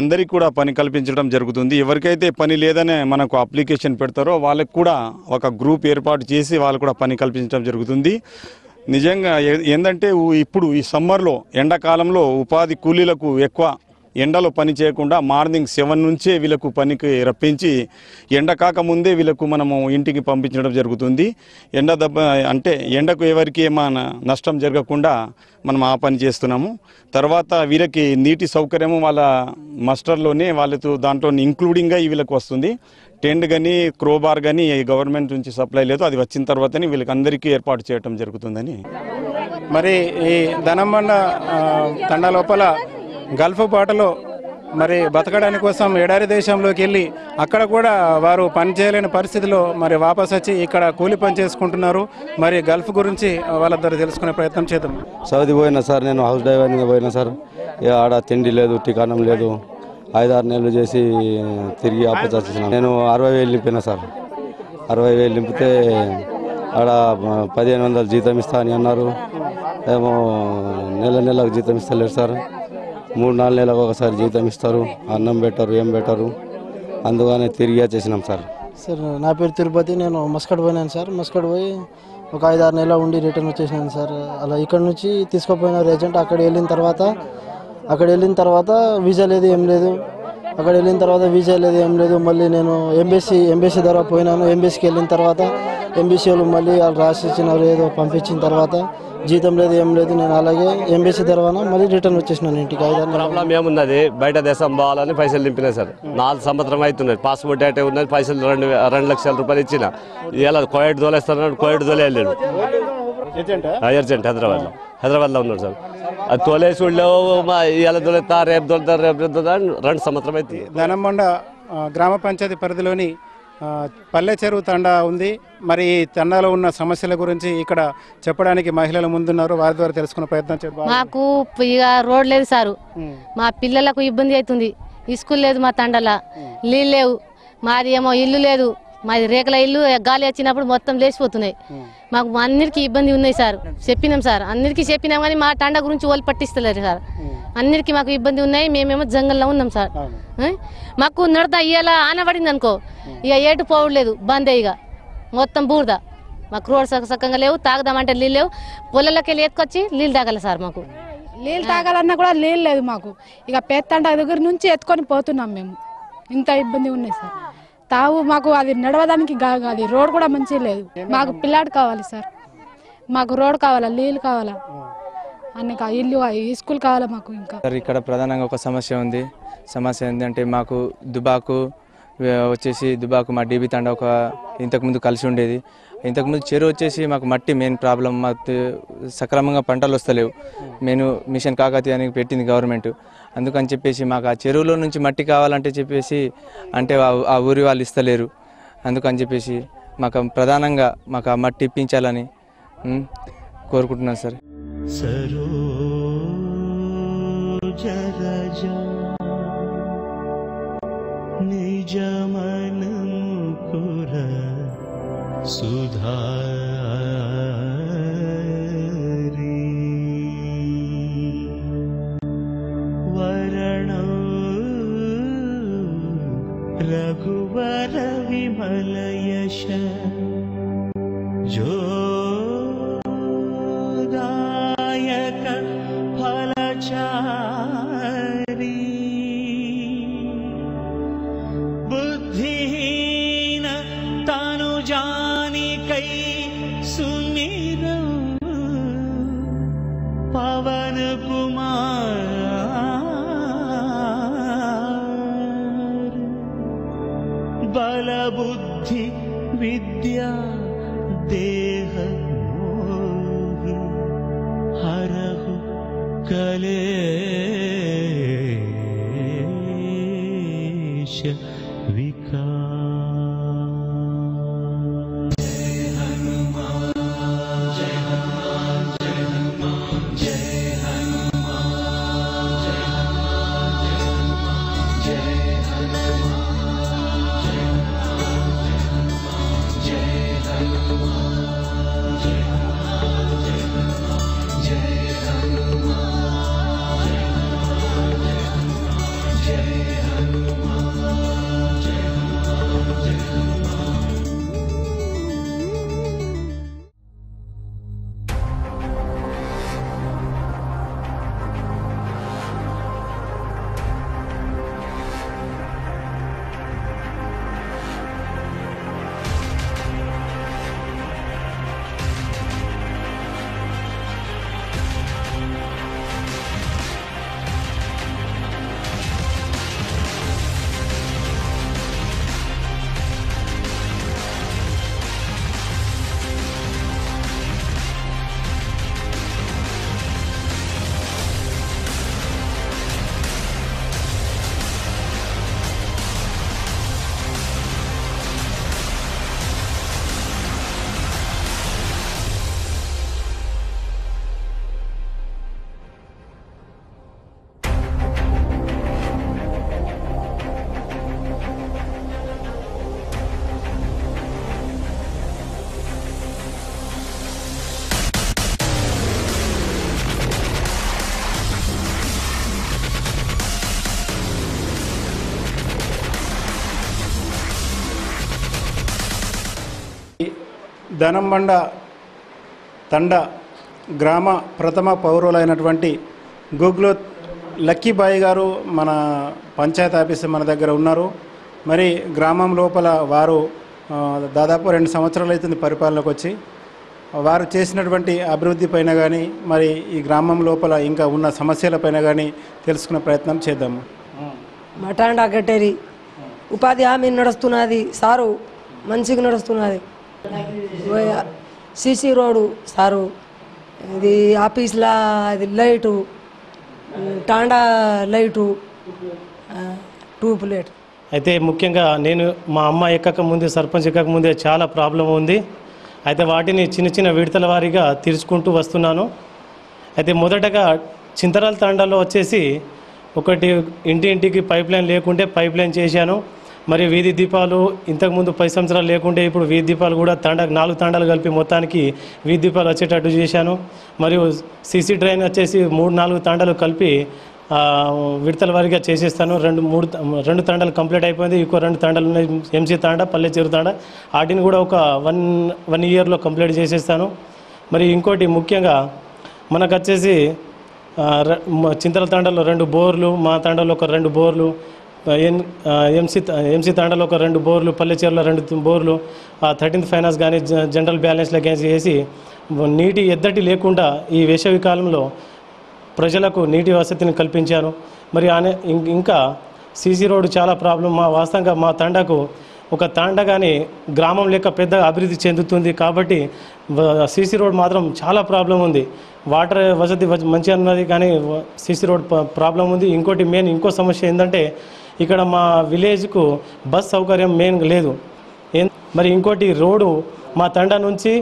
[SPEAKER 21] అందరికీ కూడా పని కల్పించడం జరుగుతుంది. ఎవరికైతే పని లేదనే మనకు అప్లికేషన్ పెడతారో వాళ్ళకి కూడా ఒక గ్రూప్ ఏర్పాటు చేసి వాళ్ళు కూడా పని కల్పించడం జరుగుతుంది. నిజంగా ఏంటంటే ఇప్పుడు ఈ సమ్మర్లో ఎండాకాలంలో ఉపాధి కూలీలకు ఎక్కువ ఎండలో పని చేయకుండా మార్నింగ్ 7 నుంచే వీళ్ళకు పనికి రప్పించి ఎండ కాకముందే వీళ్ళకు మనము ఇంటికి పంపించడం జరుగుతుంది. ఎండకు ఎవరికి ఏమైనా నష్టం జరగకుండా మనం ఆ పని చేస్తున్నాము. తర్వాత వీళ్ళకి నీటి సౌకర్యము వాళ్ళ మస్టర్లోనే వాళ్ళతో దాంట్లో ఇంక్లూడింగ్గా వీళ్ళకి వస్తుంది. టెంట్ కానీ క్రోబార్ కానీ గవర్నమెంట్ నుంచి సప్లై లేదు, అది వచ్చిన తర్వాతనే వీళ్ళకి అందరికీ ఏర్పాటు చేయడం జరుగుతుందని.
[SPEAKER 1] మరి ఈ ధనంబండ తండ లోపల గల్ఫ్ బాటలో మరి బతకడానికి కోసం ఎడారి దేశంలోకి వెళ్ళి అక్కడ కూడా వారు పని చేయలేని పరిస్థితిలో మరి వాపస్ వచ్చి ఇక్కడ కూలి పని చేసుకుంటున్నారు. మరి గల్ఫ్ గురించి వాళ్ళ ద్వారా తెలుసుకునే ప్రయత్నం చేద్దాం.
[SPEAKER 22] సౌదీ పోయినా సార్, నేను హౌస్ డ్రైవర్గా పోయినా సార్. ఆడ తిండి లేదు, టికాణం లేదు. 5-6 నెలలు చేసి తిరిగి ఆపస్ వచ్చేసినా. నేను 60,000 నింపినా సార్. 60,000 నింపితే ఆడ 1500 జీతం ఇస్తా అని అన్నారు. ఏమో నెలకు జీతం ఇస్తలేరు సార్. 3-4 నెలలకు ఒకసారి జీతం ఇస్తారు, అన్నం పెట్టరు, ఏం పెట్టరు. అందుకనే తిరిగి వచ్చేసినాం సార్.
[SPEAKER 17] సార్ నా పేరు తిరుపతి. నేను మస్కట్ పోయినాను సార్. మస్కట్ పోయి ఒక 5-6 నెలలు ఉండి రిటర్న్ వచ్చేసినాను సార్. అలా ఇక్కడ నుంచి తీసుకుపోయినారు ఏజెంట్. అక్కడ వెళ్ళిన తర్వాత వీసా లేదు, ఏం లేదు. అక్కడ వెళ్ళిన తర్వాత వీసా లేదు, ఏం లేదు. మళ్ళీ నేను ఎంబీసీ ద్వారా పోయినాను. ఎంబీసీకి వెళ్ళిన తర్వాత ఎంబీసీ వాళ్ళు మళ్ళీ వాళ్ళు రాసి ఇచ్చినారు, ఏదో పంపించిన తర్వాత జీతం లేదు, ఏం లేదు. నేను అలాగే ఎంబీసీ ద్వారా మళ్ళీ రిటర్న్ వచ్చేసినాను ఇంటికి.
[SPEAKER 23] ప్రాబ్లం ఏమున్నది, బయట దేశం పోవాలని పైసలు నింపినా సార్. 4 సంవత్సరం అవుతున్నది. పాస్పోర్ట్ డేటా ఉన్నది, పైసలు 2 లక్షల రూపాయలు ఇచ్చిన. ఇలా కోయట్ దోలేస్తున్నాడు, కోయట్ దోలే వెళ్ళాడు. ఎర్జెంట్ హైదరాబాద్లో ఉన్నాడు సార్. అది తోలేసి ఇలా దొలుతా రేపు దొలుతారు 2 సంవత్సరం అయితే.
[SPEAKER 1] ధనంబండ గ్రామ పంచాయతీ పరిధిలోని పల్లె చెరువు తండా ఉంది. మరి ఈ తండాలో ఉన్న సమస్యల గురించి ఇక్కడ చెప్పడానికి మహిళలు ముందున్నారు. వారి ద్వారా తెలుసుకునే ప్రయత్నం చేద్దాం.
[SPEAKER 2] మాకు ఇక రోడ్ లేదు సారు, మా పిల్లలకు ఇబ్బంది అవుతుంది. స్కూల్ లేదు, మా తండలా నీళ్ళు లేవు, మాది ఏమో ఇల్లు లేదు, మాది రేకుల ఇల్లు. గాలి వచ్చినప్పుడు మొత్తం లేచిపోతున్నాయి. మాకు అన్నిటికీ ఇబ్బంది ఉన్నాయి సార్. చెప్పినాం సార్, అన్నిటికీ చెప్పినాం కానీ మా తండ గురించి వాళ్ళు పట్టిస్తలేరు సార్. అన్నిటికీ మాకు ఇబ్బంది ఉన్నాయి. మేమేమో జంగల్లో ఉన్నాం సార్. మాకు నడతా ఇవాళ ఆనబడింది అనుకో, ఇక ఏటు పోవట్లేదు, బందే ఇక మొత్తం బూరద. మాకు రోడ్ సక్కంగా లేవు, తాగదామంటే నీళ్ళు లేవు. పొలాలకి వెళ్ళి ఎత్తుకొచ్చి నీళ్ళు తాగాలి సార్. మాకు
[SPEAKER 3] నీళ్ళు తాగాలన్నా కూడా నీళ్ళు లేదు మాకు. ఇక పేత్తండ దగ్గర నుంచి ఎత్తుకొని పోతున్నాం మేము. ఇంత ఇబ్బంది ఉన్నాయి సార్. తావు మాకు అది నడవడానికి అది రోడ్ కూడా మంచిగా లేదు. మాకు పిల్లాడు కావాలి సార్, మాకు రోడ్ కావాలా, నీళ్ళు కావాలా, అన్ని ఇల్లు స్కూల్ కావాలా మాకు. ఇంకా
[SPEAKER 4] ఇక్కడ ప్రధానంగా ఒక సమస్య ఉంది. సమస్య ఏంటంటే మాకు దుబాకు వచ్చేసి దుబాకు మా డీబీ తండ ఒక ఇంతకుముందు కలిసి ఉండేది. ఇంతకుముందు చెరువు వచ్చేసి మాకు మట్టి మెయిన్ ప్రాబ్లం. మాకు సక్రమంగా పంటలు వస్తలేవు. నేను మిషన్ కాకతీయ అని పెట్టింది గవర్నమెంట్. అందుకని చెప్పేసి మాకు ఆ చెరువులో నుంచి మట్టి కావాలంటే చెప్పేసి అంటే ఆ ఊరి వాళ్ళు ఇస్తలేరు. అందుకని చెప్పేసి మాకు ప్రధానంగా మాకు ఆ మట్టి ఇప్పించాలని కోరుకుంటున్నాను సార్.
[SPEAKER 8] నిజమనముకుర సుధారి వరణ రఘువర విమలయశ జోదాయక ఫలచారి बुद्धिहीन तानु जानी कई सुमिर पवन कुमार बल बुद्धि विद्या देह मोहि हरहु कलेश
[SPEAKER 1] దనంబండ తండ గ్రామ ప్రథమ పౌరులైనటువంటి గూగుల్ లక్కీబాయి గారు మన పంచాయతీ ఆఫీసర్ మన దగ్గర ఉన్నారు. మరి గ్రామం లోపల వారు దాదాపు 2 సంవత్సరాలు అవుతుంది పరిపాలనకు వచ్చి. వారు చేసినటువంటి అభివృద్ధి పైన కానీ మరి ఈ గ్రామం లోపల ఇంకా ఉన్న సమస్యల పైన కానీ తెలుసుకునే ప్రయత్నం చేద్దాము.
[SPEAKER 24] మటాండా కట్టేరి ఉపాధి హామీ నడుస్తున్నది సారు, మంచిగా నడుస్తున్నది. సిసి రోడ్డు సారు, ఇది ఆఫీస్లా ఇది లైటు, టాండా లైటు, 2 ప్లేట్
[SPEAKER 5] అయితే ముఖ్యంగా నేను మా అమ్మ ఎక్కక ముందే సర్పంచ్ ఎక్కక ముందే చాలా ప్రాబ్లం ఉంది. అయితే వాటిని చిన్న చిన్న విడతల వారీగా తీర్చుకుంటూ వస్తున్నాను. అయితే మొదటగా చింతరాల తాండాలో వచ్చేసి ఒకటి ఇంటింటికి పైప్ లైన్ లేకుంటే పైప్ లైన్ చేశాను. మరి వీధి దీపాలు ఇంతకుముందు 10 సంవత్సరాలు లేకుంటే ఇప్పుడు వీధి దీపాలు కూడా 4 తాండాలు కలిపి మొత్తానికి వీధి దీపాలు వచ్చేటట్టు చేశాను. మరియు సీసీ డ్రైన్ వచ్చేసి 3-4 తాండాలు కలిపి విడతల వారీగా చేసేస్తాను. 2 తాండాలు కంప్లీట్ అయిపోయింది. ఇంకో 2 తాండాలు ఉన్నాయి, ఎంసీ తాండా, పల్లె చెరువు తాండా. వాటిని కూడా ఒక 1 ఇయర్లో కంప్లీట్ చేసేస్తాను. మరి ఇంకోటి ముఖ్యంగా మనకు వచ్చేసి చింతల తాండాలో 2 బోర్లు, మా తాండాలో ఒక 2 బోర్లు, ఎంసీ తాండాలో ఒక 2 బోర్లు, పల్లె చెరువులో 2 బోర్లు, 13th ఫైనాన్స్ కానీ జనరల్ బ్యాలెన్స్లో కానీ చేసి నీటి ఎద్దటి లేకుండా ఈ వేసవి కాలంలో ప్రజలకు నీటి వసతిని కల్పించాను. మరి ఇంకా సీసీ రోడ్డు చాలా ప్రాబ్లం. వాస్తవంగా మా తాండాకు ఒక తాండా కానీ గ్రామం లెక్క పెద్దగా అభివృద్ధి చెందుతుంది కాబట్టి సీసీ రోడ్ మాత్రం చాలా ప్రాబ్లం ఉంది. వాటర్ వసతి మంచిగా ఉన్నది కానీ సీసీ రోడ్ ప్రాబ్లం ఉంది. ఇంకో సమస్య ఏంటంటే ఇక్కడ మా విలేజ్కు బస్ సౌకర్యం మెయిన్ లేదు. మరి ఇంకోటి రోడ్డు మా తండా నుంచి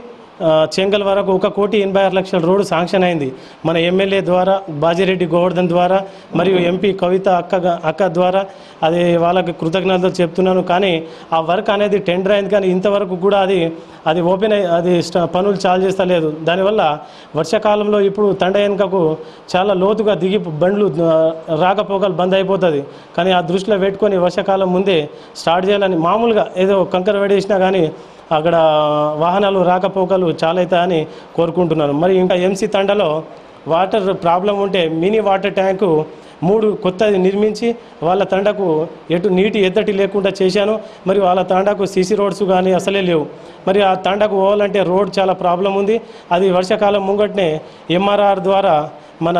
[SPEAKER 5] చెంగల్ వరకు 1,86,00,000 రోడ్డు శాంక్షన్ అయింది. మన ఎమ్మెల్యే ద్వారా బాజిరెడ్డి గోవర్ధన్ ద్వారా మరియు ఎంపీ కవిత అక్క ద్వారా. అది వాళ్ళకి కృతజ్ఞతలు చెప్తున్నాను. కానీ ఆ వర్క్ అనేది టెండర్ అయింది కానీ ఇంతవరకు కూడా అది ఓపెన్ అది పనులు చాలు చేస్తలేదు. దానివల్ల వర్షాకాలంలో ఇప్పుడు తండ వెనుకకు చాలా లోతుగా దిగి బండ్లు రాకపోకలు బంద్ అయిపోతుంది. కానీ ఆ దృష్టిలో పెట్టుకొని వర్షాకాలం ముందే స్టార్ట్ చేయాలని, మామూలుగా ఏదో కంకర వేడేసినా కానీ అక్కడ వాహనాలు రాకపోకలు చాలా అవుతాయని కోరుకుంటున్నాను. మరి ఇంకా ఎంసీ తండలో వాటర్ ప్రాబ్లం ఉంటే మినీ వాటర్ ట్యాంకు 3 కొత్తది నిర్మించి వాళ్ళ తండకు నీటి ఎద్దటి లేకుండా చేశాను. మరి వాళ్ళ తండకు సీసీ రోడ్స్ కానీ అసలే లేవు. మరి ఆ తండకు పోవాలంటే రోడ్ చాలా ప్రాబ్లం ఉంది. అది వర్షాకాలం ముంగట్నే ఎంఆర్ఆర్ ద్వారా మన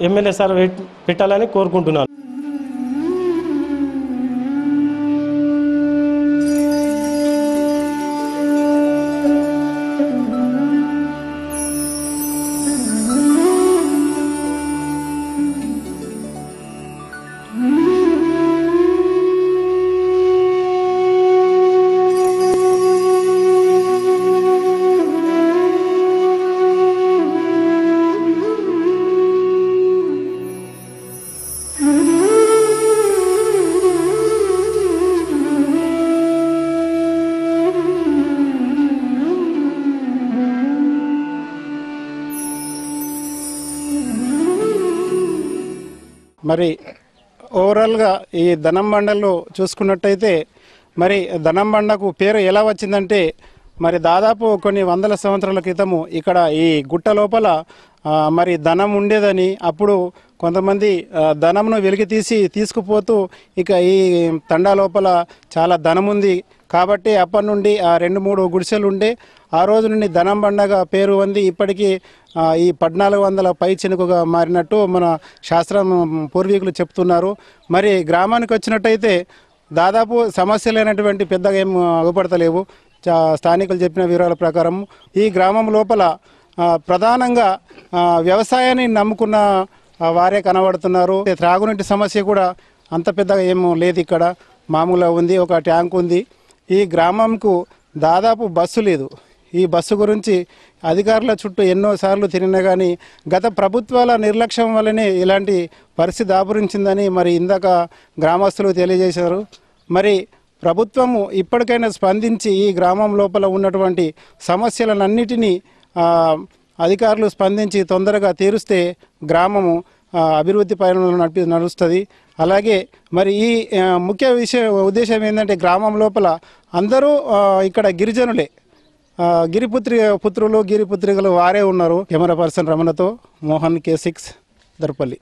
[SPEAKER 5] ఎమ్మెల్యే సార్ పెట్టాలని కోరుకుంటున్నాను.
[SPEAKER 1] మరి ఓవరాల్గా ఈ ధనం బండల్లో చూసుకున్నట్టయితే మరి ధనం బండకు పేరు ఎలా వచ్చిందంటే మరి దాదాపు కొన్ని వందల సంవత్సరాల క్రితము ఇక్కడ ఈ గుట్ట లోపల మరి ధనం ఉండేదని, అప్పుడు కొంతమంది ధనంను వెలికి తీసుకుపోతూ ఇక ఈ తండా లోపల చాలా ధనం ఉంది కాబట్టి అప్పటి నుండి 2-3 గుడిసెలు ఉండే ఆ రోజు నుండి ధనం బండగా పేరు ఉంది. ఇప్పటికీ ఈ 1400 పై చినుకుగా మారినట్టు మన శాస్త్రం పూర్వీకులు చెప్తున్నారు. మరి గ్రామానికి వచ్చినట్టయితే దాదాపు సమస్యలైనటువంటి పెద్దగా ఏం అగుపడతలేవు. స్థానికులు చెప్పిన వివరాల ప్రకారం ఈ గ్రామం లోపల ప్రధానంగా వ్యవసాయాన్ని నమ్ముకున్న వారే కనబడుతున్నారు. త్రాగునీటి సమస్య కూడా అంత పెద్దగా ఏం లేదు. ఇక్కడ మామూలుగా ఉంది, ఒక ట్యాంక్ ఉంది. ఈ గ్రామంకు దాదాపు బస్సు లేదు. ఈ బస్సు గురించి అధికారుల చుట్టూ ఎన్నోసార్లు తిరిగినా కానీ గత ప్రభుత్వాల నిర్లక్ష్యం వల్లనే ఇలాంటి పరిస్థితి దాపురించిందని మరి ఇందాక గ్రామస్తులు తెలియజేశారు. మరి ప్రభుత్వము ఇప్పటికైనా స్పందించి ఈ గ్రామం లోపల ఉన్నటువంటి సమస్యలన్నిటినీ అధికారులు స్పందించి తొందరగా తీరుస్తే గ్రామము అభివృద్ధి పైన నడుస్తుంది. అలాగే మరి ఈ ముఖ్య ఉద్దేశం ఏంటంటే గ్రామం లోపల అందరూ ఇక్కడ గిరిజనులే, గిరిపుత్రులు గిరిపుత్రికలు వారే ఉన్నారు. కెమెరా పర్సన్ రమణతో మోహన్ K6 దర్పల్లి.